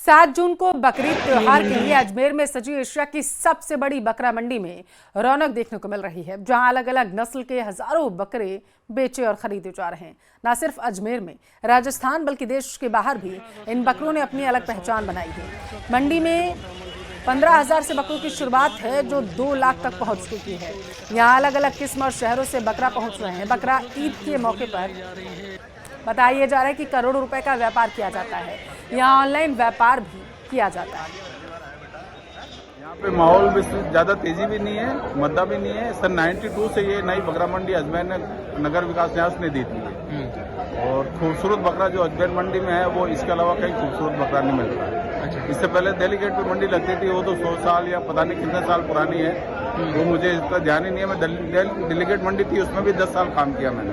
7 जून को बकरीद त्योहार के लिए अजमेर में सजी एशिया की सबसे बड़ी बकरा मंडी में रौनक देखने को मिल रही है, जहां अलग अलग नस्ल के हजारों बकरे बेचे और खरीदे जा रहे हैं। न सिर्फ अजमेर में, राजस्थान बल्कि देश के बाहर भी इन बकरों ने अपनी अलग पहचान बनाई है। मंडी में 15,000 से बकरों की शुरुआत है, जो 2 लाख तक पहुंच चुकी है। यहाँ अलग अलग किस्म और शहरों से बकरा पहुंच रहे हैं। बकरा ईद के मौके पर बताया जा रहा है कि करोड़ों रुपए का व्यापार किया जाता है। यहाँ ऑनलाइन व्यापार भी किया जाता है। यहाँ पे माहौल भी ज्यादा तेजी भी नहीं है, मद्दा भी नहीं है। सन 92 से ये नई बकरा मंडी अजमेर ने नगर विकास न्यास ने दी थी और खूबसूरत बकरा जो अजमेर मंडी में है वो इसके अलावा कहीं खूबसूरत बकरा नहीं मिलता है। इससे पहले दिल्ली गेट पे मंडी लगती थी, वो तो 100 साल या पता नहीं कितने साल पुरानी है, वो मुझे इसका ध्यान ही नहीं है। मैं दिल्ली गेट मंडी थी, उसमें भी 10 साल काम किया मैंने।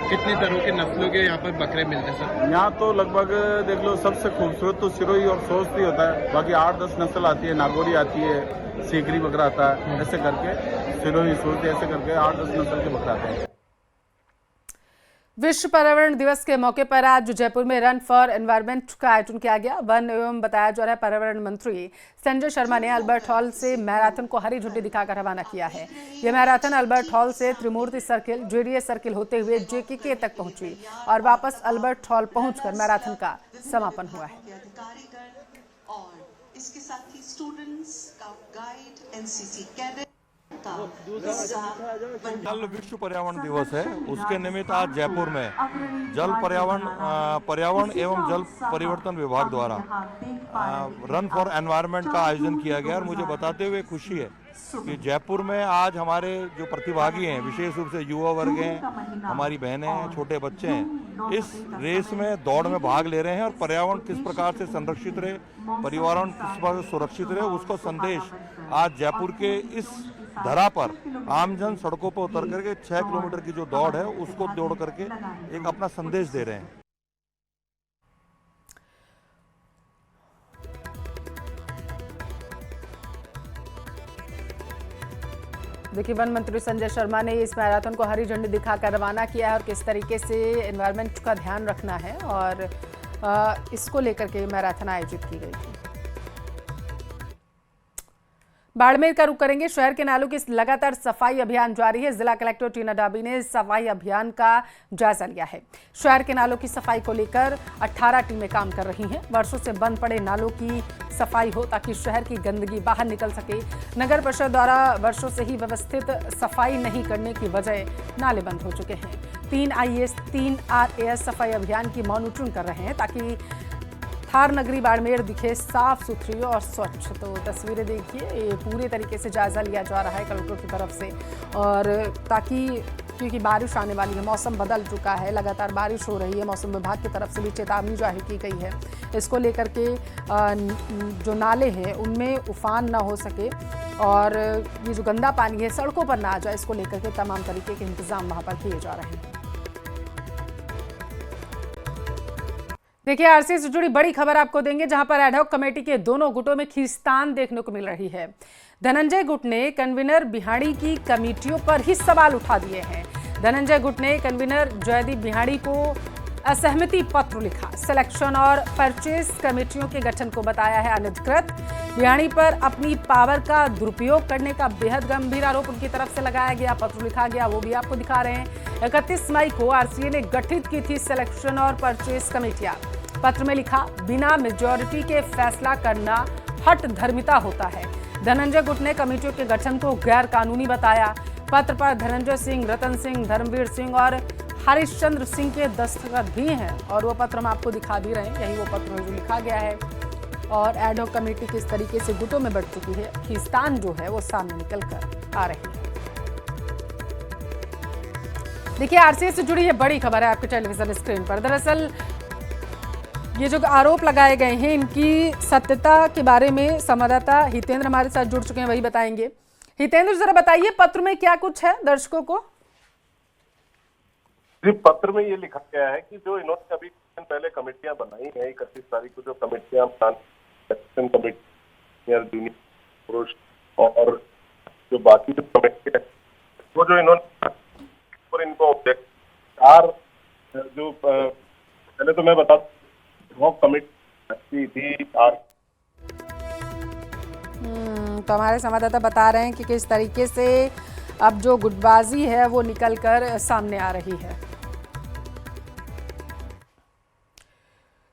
कितनी तरह के नस्लों के यहाँ पर बकरे मिलते हैं सर? यहाँ तो लगभग देख लो, सबसे खूबसूरत तो सिरोही और सोस्ती होता है, बाकी 8-10 नस्ल आती है। नागौरी आती है, सीकरी बकरा आता है, ऐसे करके सिरोही सोस्ती ऐसे करके 8-10 नस्ल के बकरा आते हैं। विश्व पर्यावरण दिवस के मौके पर आज जयपुर में रन फॉर एनवायरनमेंट का आयोजन किया गया। वन एवं बताया जा रहा है पर्यावरण मंत्री संजय शर्मा ने अल्बर्ट हॉल से मैराथन को हरी झंडी दिखाकर रवाना किया है। यह मैराथन अल्बर्ट हॉल से त्रिमूर्ति सर्किल, जेडीएस सर्किल होते हुए जेकेके तक पहुंची और वापस अल्बर्ट हॉल पहुंचकर मैराथन का समापन हुआ है। इसके साथ ही students, scout guide, NCC cadet. कल विश्व पर्यावरण दिवस है, उसके निमित्त आज जयपुर में जल पर्यावरण एवं जल परिवर्तन विभाग द्वारा रन फॉर एनवायरनमेंट का आयोजन किया गया। और मुझे बताते हुए खुशी है कि जयपुर में आज हमारे जो प्रतिभागी हैं, विशेष रूप से युवा वर्ग हैं, हमारी बहनें हैं, छोटे बच्चे हैं, इस रेस में दौड़ में भाग ले रहे हैं। और पर्यावरण किस प्रकार से संरक्षित रहे, पर्यावरण किस प्रकार से सुरक्षित रहे, उसको संदेश आज जयपुर के इस धरा पर आमजन सड़कों पर उतर करके 6 किलोमीटर की जो दौड़ है उसको दौड़ करके एक अपना संदेश दे रहे हैं। देखिए, वन मंत्री संजय शर्मा ने इस मैराथन को हरी झंडी दिखाकर रवाना किया है और किस तरीके से एनवायरनमेंट का ध्यान रखना है और इसको लेकर के मैराथन आयोजित की गई थी। बाड़मेर का रुख करेंगे। शहर के नालों की लगातार सफाई अभियान जारी है। जिला कलेक्टर टीना डाबी ने सफाई अभियान का जायजा लिया है। शहर के नालों की सफाई को लेकर 18 टीमें काम कर रही हैं। वर्षों से बंद पड़े नालों की सफाई हो ताकि शहर की गंदगी बाहर निकल सके। नगर परिषद द्वारा वर्षों से ही व्यवस्थित सफाई नहीं करने की वजह नाले बंद हो चुके हैं। 3 IAS 3 RAS सफाई अभियान की मॉनिटरिंग कर रहे हैं ताकि थार नगरी बाड़मेर दिखे साफ सुथरी और स्वच्छ। तो तस्वीरें देखिए, ये पूरे तरीके से जायजा लिया जा रहा है कलेक्टर की तरफ से, और ताकि क्योंकि बारिश आने वाली है, मौसम बदल चुका है, लगातार बारिश हो रही है, मौसम विभाग की तरफ से भी चेतावनी जारी की गई है। इसको लेकर के जो नाले हैं उनमें उफान ना हो सके और ये जो गंदा पानी है सड़कों पर ना आ जाए, इसको लेकर के तमाम तरीके के इंतजाम वहाँ पर किए जा रहे हैं। देखिए, आरसीए से जुड़ी बड़ी खबर आपको देंगे, जहां पर एडहॉक कमेटी के दोनों गुटों में खींचतान देखने को मिल रही है। धनंजय गुट ने कन्वीनर बिहाड़ी की कमेटियों पर ही सवाल उठा दिए हैं। धनंजय गुट ने कन्वीनर जयदीप बिहाड़ी को असहमति पत्र लिखा। सिलेक्शन और परचेज कमेटियों के गठन को बताया है अनधिकृत। बिहाड़ी पर अपनी पावर का दुरुपयोग करने का बेहद गंभीर आरोप उनकी तरफ से लगाया गया। पत्र लिखा गया, वो भी आपको दिखा रहे हैं। 31 मई को आरसीए ने गठित की थी सिलेक्शन और परचेज कमेटियां। पत्र में लिखा, बिना मेजॉरिटी के फैसला करना हठ धर्मिता होता है। धनंजय गुट ने कमेटियों के गठन को गैर कानूनी बताया। पत्र पर धनंजय सिंह, रतन सिंह, धर्मवीर सिंह और हरिश्चंद्र सिंह के दस्तखत भी हैं और वो पत्र हम आपको दिखा भी रहे हैं। यही वो पत्र जो लिखा गया है और एडहॉक कमेटी किस तरीके से गुटों में बढ़ चुकी है, खींचतान जो है वो सामने निकल कर आ रही है। देखिए, आरसीए से जुड़ी ये बड़ी खबर है आपके टेलीविजन स्क्रीन पर। दरअसल ये जो आरोप लगाए गए हैं, इनकी सत्यता के बारे में संवाददाता हितेंद्र हमारे साथ जुड़ चुके हैं, वही बताएंगे। हितेंद्र, जरा बताइए पत्र में क्या कुछ है दर्शकों को। जी, पत्र में ये लिखा गया है कि जो इन्होंने अभी पहले कमेटियां बनाई हैं, 31 तारीख को जो कमेटियां कमेटी जूनियर पुरुष और जो बाकी जो कमेटी है, वो जो इन्होंने इनको जो पहले तो मैं बता कमेटी भी तो हमारे संवाददाता बता रहे हैं कि किस तरीके से अब जो गुटबाजी है वो निकलकर सामने आ रही है।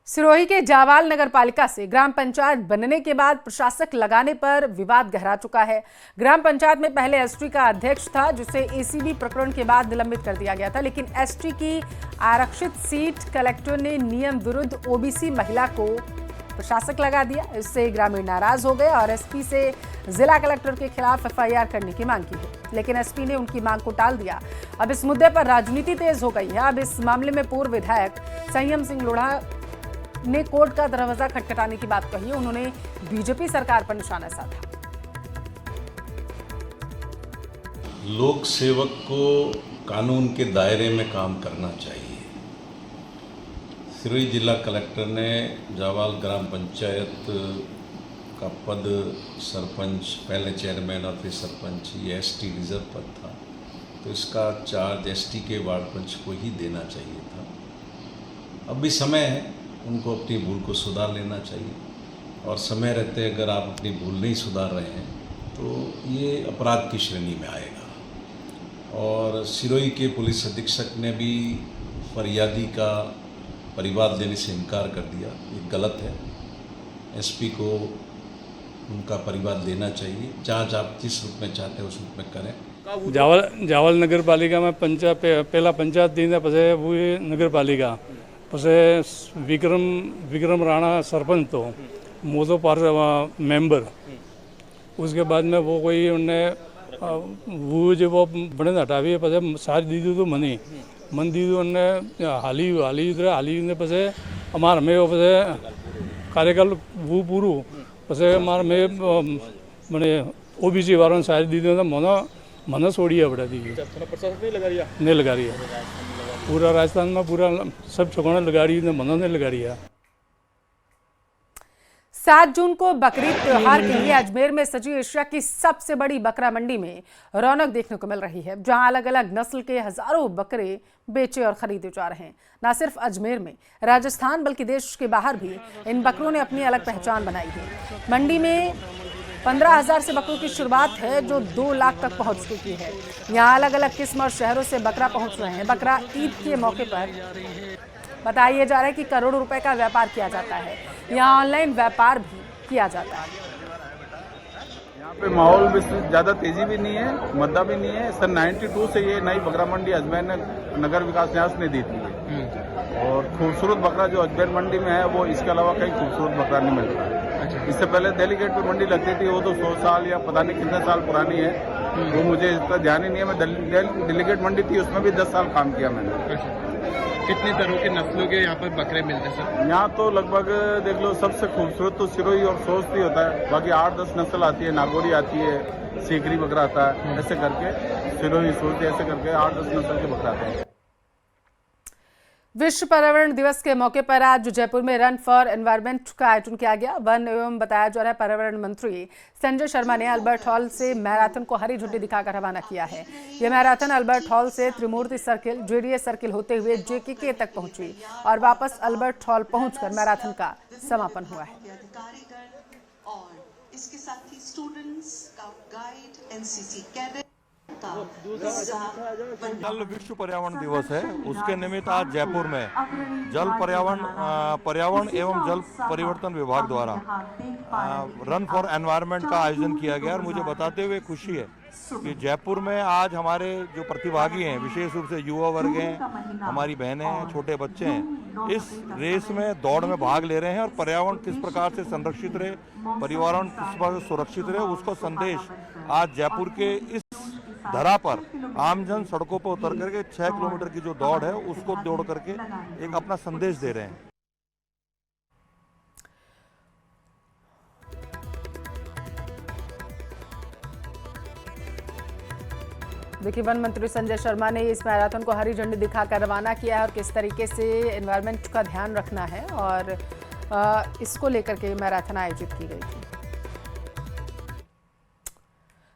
सिरोही के जावाल नगर पालिका से ग्राम पंचायत बनने के बाद प्रशासक लगाने पर विवाद गहरा चुका है। ग्राम पंचायत में पहले एसटी का अध्यक्ष था, जिसे एसीबी प्रकरण के बाद निलंबित कर दिया गया था, लेकिन एसटी की आरक्षित सीट कलेक्टर ने नियम विरुद्ध ओबीसी महिला को प्रशासक लगा दिया। इससे ग्रामीण नाराज हो गए और एसपी से जिला कलेक्टर के खिलाफ एफआईआर करने की मांग की है, लेकिन एसपी ने उनकी मांग को टाल दिया। अब इस मुद्दे पर राजनीति तेज हो गई है। अब इस मामले में पूर्व विधायक संयम सिंह लोढ़ा ने कोर्ट का दरवाजा खटखटाने की बात कही। उन्होंने बीजेपी सरकार पर निशाना साधा। लोक सेवक को कानून के दायरे में काम करना चाहिए। सिरोही जिला कलेक्टर ने जावाल ग्राम पंचायत का पद सरपंच, पहले चेयरमैन और फिर सरपंच, ये एसटी रिजर्व पद था, तो इसका चार्ज एसटी के वार्ड पंच को ही देना चाहिए था। अब भी समय है, उनको अपनी भूल को सुधार लेना चाहिए, और समय रहते अगर आप अपनी भूल नहीं सुधार रहे हैं तो ये अपराध की श्रेणी में आएगा। और सिरोही के पुलिस अधीक्षक ने भी फरियादी का परिवाद देने से इनकार कर दिया, ये गलत है। एसपी को उनका परिवाद देना चाहिए। जांच आप जिस रूप में चाहते हैं उस रूप में करें। जावल नगर पालिका में पहला पंचायत दिन पछे वो नगर पालिका पछे विक्रम राणा सरपंच तो मोदो पार मेंबर। उसके बाद में वो कोई उन्हें वो जो वो बने हटावी पछे सारी दीदी तो मन दीदी उन्हें हाली ने पछे अमार में पछे कार्यकाल वो पूरू पछे अमार में मैंने ओबीसी वालों सारी दीदी मन छोड़ी बड़ा दीदी नहीं लगा रही है। पूरा राजस्थान में पूरा सब चौकाना लगा रही है, मना नहीं लगा रही है। 7 जून को बकरीद त्योहार के लिए अजमेर में सजी एशिया की सबसे बड़ी बकरा मंडी में रौनक देखने को मिल रही है, जहां अलग अलग नस्ल के हजारों बकरे बेचे और खरीदे जा रहे हैं। न सिर्फ अजमेर में, राजस्थान बल्कि देश के बाहर भी इन बकरों ने अपनी अलग पहचान बनाई है। मंडी में 15,000 से बकरों की शुरुआत है, जो 2 लाख तक पहुंच चुकी है। यहाँ अलग अलग किस्म और शहरों से बकरा पहुंच रहे हैं। बकरा ईद के मौके पर बताया जा रहा है कि करोड़ों रुपए का व्यापार किया जाता है। यहाँ ऑनलाइन व्यापार भी किया जाता है। यहाँ पे माहौल भी ज्यादा तेजी भी नहीं है, मद्दा भी नहीं है। सन 92 से ये नई बकरा मंडी अजमेर नगर विकास न्यास ने दी थी, और खूबसूरत बकरा जो अजमेर मंडी में है वो इसके अलावा कहीं खूबसूरत बकरा नहीं मिलता है। इससे पहले दिल्ली गेट पे मंडी लगती थी, वो तो 100 साल या पता नहीं कितने साल पुरानी है, वो मुझे इसका ध्यान ही नहीं है। मैं दिल्ली गेट मंडी थी, उसमें भी 10 साल काम किया मैंने। कितनी तरह के नस्लों के यहाँ पर बकरे मिलते हैं सर? यहाँ तो लगभग देख लो, सबसे खूबसूरत तो सिरोही और सोस्ती होता है, बाकी 8-10 नस्ल आती है। नागौरी आती है, सीकरी बकरा आता है, ऐसे करके सिरोही सोस्ती ऐसे करके 8-10 नस्ल के बकरा आते हैं। विश्व पर्यावरण दिवस के मौके पर आज जयपुर में रन फॉर एनवायरनमेंट का आयोजन किया गया। वन एवं बताया जा रहा है पर्यावरण मंत्री संजय शर्मा ने अल्बर्ट हॉल से मैराथन को हरी झंडी दिखाकर रवाना किया है। यह मैराथन अल्बर्ट हॉल से त्रिमूर्ति सर्किल, जेडीएस सर्किल होते हुए जेकेके तक पहुंची और वापस अल्बर्ट हॉल पहुंचकर मैराथन का समापन हुआ है। और इसके साथ ही students, scout guide, NCC cadet. कल विश्व पर्यावरण दिवस है, उसके निमित्त आज जयपुर में जल पर्यावरण एवं जल परिवर्तन विभाग द्वारा रन फॉर एनवायरनमेंट का आयोजन किया गया। और मुझे बताते हुए खुशी है कि जयपुर में आज हमारे जो प्रतिभागी हैं, विशेष रूप से युवा वर्ग हैं, हमारी बहनें हैं, छोटे बच्चे हैं, इस रेस में दौड़ में भाग ले रहे हैं। और पर्यावरण किस प्रकार से संरक्षित रहे, पर्यावरण किस प्रकार से सुरक्षित रहे, उसको संदेश आज जयपुर के इस धरा पर आमजन सड़कों पर उतर करके 6 किलोमीटर की जो दौड़ है उसको दौड़ करके एक अपना संदेश दे रहे हैं। देखिए, वन मंत्री संजय शर्मा ने इस मैराथन को हरी झंडी दिखाकर रवाना किया है और किस तरीके से एनवायरनमेंट का ध्यान रखना है, और इसको लेकर के मैराथन आयोजित की गई थी।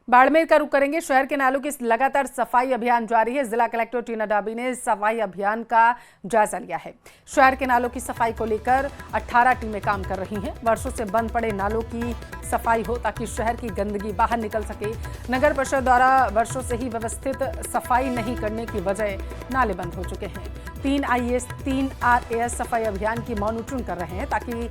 बाड़मेर का रुख करेंगे। शहर के नालों की लगातार सफाई अभियान जारी है। जिला कलेक्टर टीना डाबी ने सफाई अभियान का जायजा लिया है। शहर के नालों की सफाई को लेकर 18 टीमें काम कर रही हैं। वर्षों से बंद पड़े नालों की सफाई हो ताकि शहर की गंदगी बाहर निकल सके। नगर परिषद द्वारा वर्षों से ही व्यवस्थित सफाई नहीं करने की वजह नाले बंद हो चुके हैं। 3 IAS 3 RAS सफाई अभियान की मॉनिटरिंग कर रहे हैं ताकि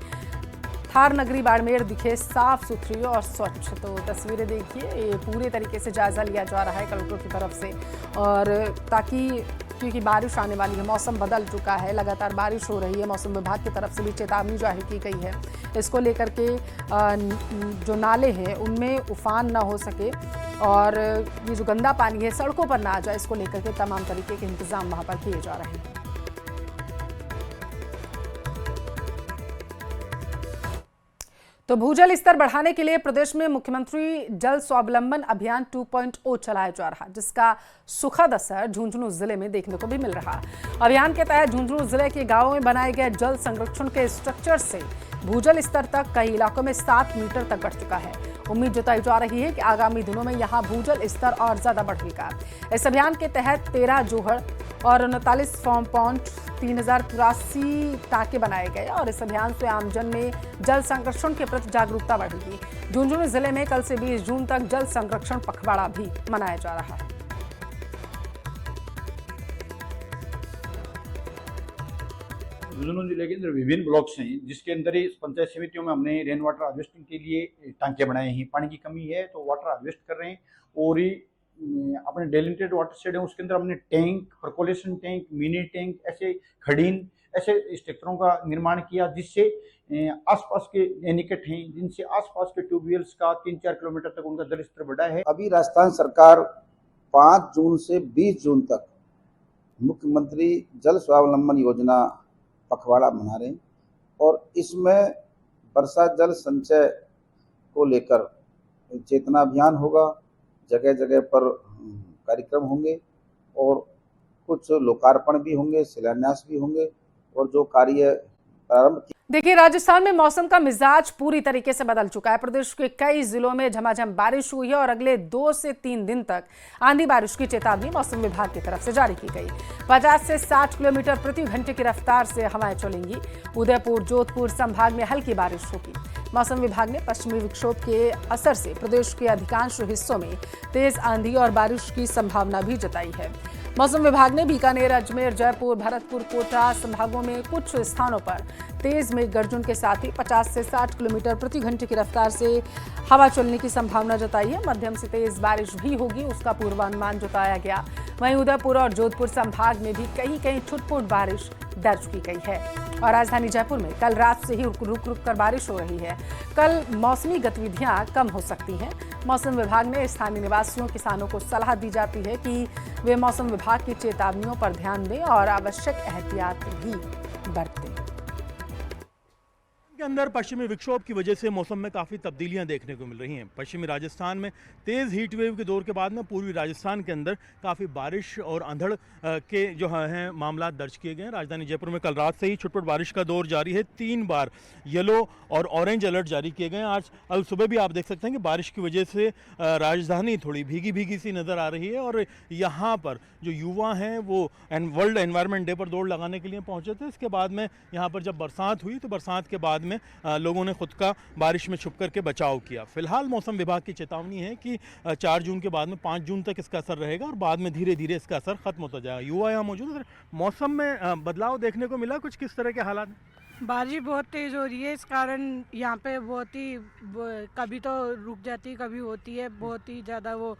थार नगरी बाड़मेर दिखे साफ सुथरी और स्वच्छ। तो तस्वीरें देखिए, ये पूरे तरीके से जायजा लिया जा रहा है कलेक्टर की तरफ से, और ताकि क्योंकि बारिश आने वाली है, मौसम बदल चुका है, लगातार बारिश हो रही है, मौसम विभाग की तरफ से भी चेतावनी जारी की गई है। इसको लेकर के जो नाले हैं उनमें उफान ना हो सके और ये जो गंदा पानी है सड़कों पर ना आ जाए, इसको लेकर के तमाम तरीके के इंतजाम वहाँ पर किए जा रहे हैं। तो भूजल स्तर बढ़ाने के लिए प्रदेश में मुख्यमंत्री जल स्वावलंबन अभियान 2.0 चलाया जा रहा, जिसका सुखद असर झुंझुनू जिले में देखने को भी मिल रहा। अभियान के तहत झुंझुनू जिले के गांवों में बनाए गए जल संरक्षण के स्ट्रक्चर से भूजल स्तर तक कई इलाकों में 7 मीटर तक बढ़ चुका है। उम्मीद जताई जा रही है कि आगामी दिनों में यहां भूजल स्तर और ज्यादा बढ़ेगा। इस अभियान के तहत 13 जोहड़ और 39 फॉर्म पॉइंट 3083 टाँके बनाए गए और इस अभियान से आमजन में जल संरक्षण के प्रति जागरूकता बढ़ेगी। झुंझुनू जिले में कल से 20 जून तक जल संरक्षण पखवाड़ा भी मनाया जा रहा है। झुंझुनू जिले के अंदर विभिन्न ब्लॉक्स हैं, जिसके अंदर इस पंचायत समितियों में हमने रेन वाटर हार्वेस्टिंग के लिए टांके बनाए हैं। पानी की कमी है तो वाटर हार्वेस्ट कर रहे हैं, और ही अपने डेलिमिटेड वाटर शेड है उसके अंदर हमने tank, percolation tank, mini tank, ऐसे खडीन, ऐसे स्ट्रक्चरों का निर्माण किया, जिससे आसपास के निकट हैं जिनसे आसपास के ट्यूबवेल्स का 3-4 किलोमीटर तक उनका जल स्तर बढ़ा है। अभी राजस्थान सरकार 5 जून से 20 जून तक मुख्यमंत्री जल स्वावलंबन योजना पखवाड़ा मना रहे हैं, और इसमें वर्षा जल संचय को लेकर चेतना अभियान होगा, जगह जगह पर कार्यक्रम होंगे और कुछ लोकार्पण भी होंगे, शिलान्यास भी होंगे, और जो कार्य प्रारंभ। देखिए, राजस्थान में मौसम का मिजाज पूरी तरीके से बदल चुका है। प्रदेश के कई जिलों में झमाझम बारिश हुई है और अगले 2 से 3 दिन तक आंधी बारिश की चेतावनी मौसम विभाग की तरफ से जारी की गई। 50 से 60 किलोमीटर प्रति घंटे की रफ्तार से हवाएं चलेंगी। उदयपुर, जोधपुर संभाग में हल्की बारिश होगी। मौसम विभाग ने पश्चिमी विक्षोभ के असर से प्रदेश के अधिकांश हिस्सों में तेज आंधी और बारिश की संभावना भी जताई है। मौसम विभाग ने बीकानेर, अजमेर, जयपुर, भरतपुर, कोटा संभागों में कुछ स्थानों पर तेज मेघ गर्जन के साथ ही 50 से 60 किलोमीटर प्रति घंटे की रफ्तार से हवा चलने की संभावना जताई है। मध्यम से तेज बारिश भी होगी, उसका पूर्वानुमान जताया गया। वहीं उदयपुर और जोधपुर संभाग में भी कहीं कहीं छुटपुट बारिश दर्ज की गई है। और राजधानी जयपुर में कल रात से ही रुक कर बारिश हो रही है। कल मौसमी गतिविधियां कम हो सकती हैं। मौसम विभाग ने स्थानीय निवासियों, किसानों को सलाह दी जाती है कि वे मौसम विभाग की चेतावनियों पर ध्यान दें और आवश्यक एहतियात भी बरतें। के अंदर पश्चिमी विक्षोभ की वजह से मौसम में काफ़ी तब्दीलियां देखने को मिल रही हैं। पश्चिमी राजस्थान में तेज़ हीट वेव के दौर के बाद में पूर्वी राजस्थान के अंदर काफ़ी बारिश और अंधड़ के जो हैं मामला दर्ज किए गए हैं। राजधानी जयपुर में कल रात से ही छुटपुट बारिश का दौर जारी है। 3 बार येलो और ऑरेंज अलर्ट जारी किए गए हैं। आज सुबह भी आप देख सकते हैं कि बारिश की वजह से राजधानी थोड़ी भीगी भीगी सी नज़र आ रही है, और यहाँ पर जो युवा हैं वो वर्ल्ड एनवायरनमेंट डे पर दौड़ लगाने के लिए पहुँचे थे। इसके बाद में यहाँ पर जब बरसात हुई तो बरसात के बाद में लोगों ने खुद का बारिश में छुप करके बचाव किया। फिलहाल मौसम विभाग की चेतावनी है कि 4 जून के बाद में 5 जून तक इसका असर रहेगा और बाद में धीरे धीरे इसका असर खत्म होता जाएगा। युवा यहाँ मौजूद है। मौसम में बदलाव देखने को मिला, कुछ किस तरह के हालात? बारिश बहुत तेज़ हो रही है, इस कारण यहाँ पे बहुत ही कभी तो रुक जाती है, कभी होती है बहुत ही ज़्यादा। वो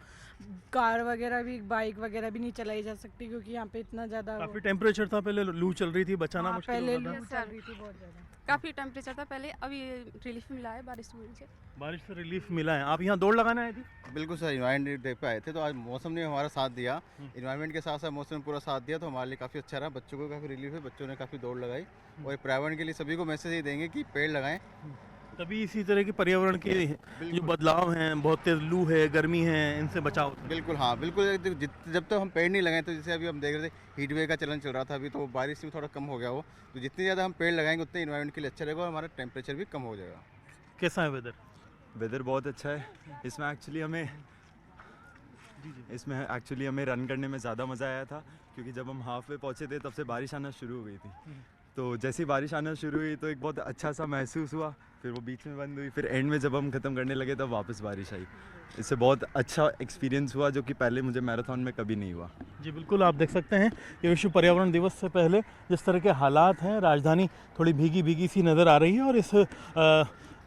कार वगैरह भी, बाइक वगैरह भी नहीं चलाई जा सकती क्योंकि यहाँ पे इतना ज़्यादा काफ़ी टेम्परेचर था। पहले लू चल रही थी, बचाना मुश्किल पहले होता था। लू चल रही थी बहुत ज़्यादा, काफ़ी टेम्परेचर था पहले, अभी रिलीफ मिला है बारिश से। बारिश से रिलीफ मिला है। आप यहाँ दौड़ लगाने आए थे? बिल्कुल सर, इन्वायरमेंट डे पे आए थे, तो आज मौसम ने हमारा साथ दिया। इन्वायरमेंट के साथ साथ मौसम ने पूरा साथ दिया, तो हमारे लिए काफ़ी अच्छा रहा। बच्चों को काफ़ी रिलीफ है, बच्चों ने काफ़ी दौड़ लगाई। और पर्यावरण के लिए सभी को मैसेज ये देंगे कि पेड़ लगाएं। तभी इसी तरह के पर्यावरण के जो बदलाव हैं, बहुत तेज लू है, गर्मी है, इनसे बचाव। बिल्कुल, हाँ बिल्कुल। जब तक हम पेड़ नहीं लगाएं, तो जैसे अभी हम देख रहे थे हीट वेव का चलन चल रहा था अभी, तो बारिश में थोड़ा कम हो गया वो। तो जितनी ज़्यादा हम पेड़ लगाएंगे उतने इन्वायरमेंट के लिए अच्छा रहेगा और हमारा टेम्परेचर भी कम हो जाएगा। कैसा है वेदर? वेदर बहुत अच्छा है। इसमें एक्चुअली हमें इसमें एक्चुअली हमें रन करने में ज़्यादा मज़ा आया था, क्योंकि जब हम हाफ वे पहुँचे थे तब से बारिश आना शुरू हो गई थी। तो जैसे ही बारिश आना शुरू हुई तो एक बहुत अच्छा सा महसूस हुआ, फिर वो बीच में बंद हुई, फिर एंड में जब हम ख़त्म करने लगे तब वापस बारिश आई। इससे बहुत अच्छा एक्सपीरियंस हुआ, जो कि पहले मुझे मैराथन में कभी नहीं हुआ। जी बिल्कुल, आप देख सकते हैं कि विश्व पर्यावरण दिवस से पहले जिस तरह के हालात हैं, राजधानी थोड़ी भीगी भीगी सी नज़र आ रही है और इस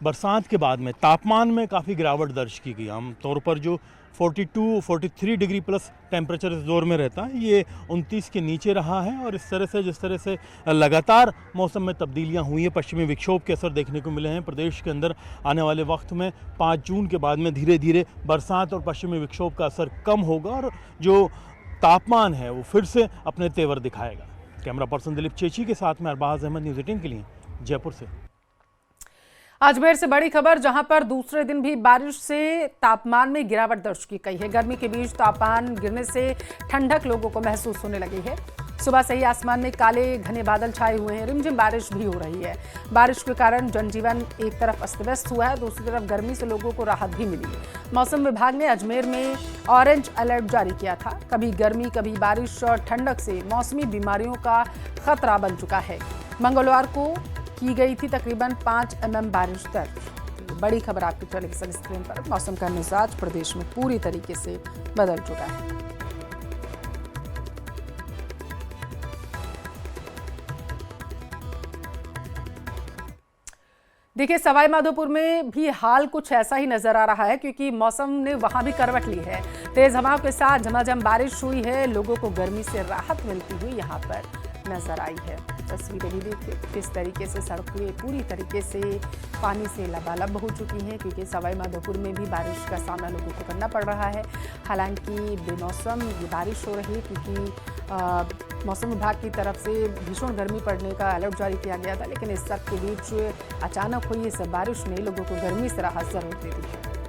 बरसात के बाद में तापमान में काफ़ी गिरावट दर्ज की गई। आम तौर पर जो 42-43 डिग्री प्लस टेम्परेचर इस दौर में रहता है, ये 29 के नीचे रहा है। और इस तरह से जिस तरह से लगातार मौसम में तब्दीलियां हुई हैं, पश्चिमी विक्षोभ के असर देखने को मिले हैं प्रदेश के अंदर। आने वाले वक्त में 5 जून के बाद में धीरे धीरे बरसात और पश्चिमी विक्षोभ का असर कम होगा और जो तापमान है वो फिर से अपने तेवर दिखाएगा। कैमरा पर्सन दिलीप चेची के साथ में अरबाज अहमद, न्यूज़ 18 के लिए जयपुर से। अजमेर से बड़ी खबर, जहां पर दूसरे दिन भी बारिश से तापमान में गिरावट दर्ज की गई है। गर्मी के बीच तापमान गिरने से ठंडक लोगों को महसूस होने लगी है। सुबह से ही आसमान में काले घने बादल छाए हुए हैं, रिमझिम बारिश भी हो रही है। बारिश के कारण जनजीवन एक तरफ अस्त व्यस्त हुआ है, दूसरी तरफ गर्मी से लोगों को राहत भी मिली। मौसम विभाग ने अजमेर में ऑरेंज अलर्ट जारी किया था। कभी गर्मी, कभी बारिश और ठंडक से मौसमी बीमारियों का खतरा बन चुका है। मंगलवार को की गई थी तकरीबन 5 mm बारिश दर्ज। बड़ी खबर आपकी टेलीविजन स्क्रीन पर। मौसम का मिजाज प्रदेश में पूरी तरीके से बदल चुका है। देखिए, सवाई माधोपुर में भी हाल कुछ ऐसा ही नजर आ रहा है, क्योंकि मौसम ने वहां भी करवट ली है। तेज हवाओं के साथ झमाझम बारिश हुई है, लोगों को गर्मी से राहत मिलती हुई यहां पर नजर आई है। तस्वीरें भी देखिए किस तरीके से सड़कें पूरी तरीके से पानी से लबालब हो चुकी हैं, क्योंकि सवाई माधोपुर में भी बारिश का सामना लोगों को करना पड़ रहा है। हालांकि बेमौसम ये बारिश हो रही है, क्योंकि मौसम विभाग की तरफ से भीषण गर्मी पड़ने का अलर्ट जारी किया गया था, लेकिन इस सब के बीच अचानक हुई इस बारिश ने लोगों को गर्मी से राहत जरूर दे दी है।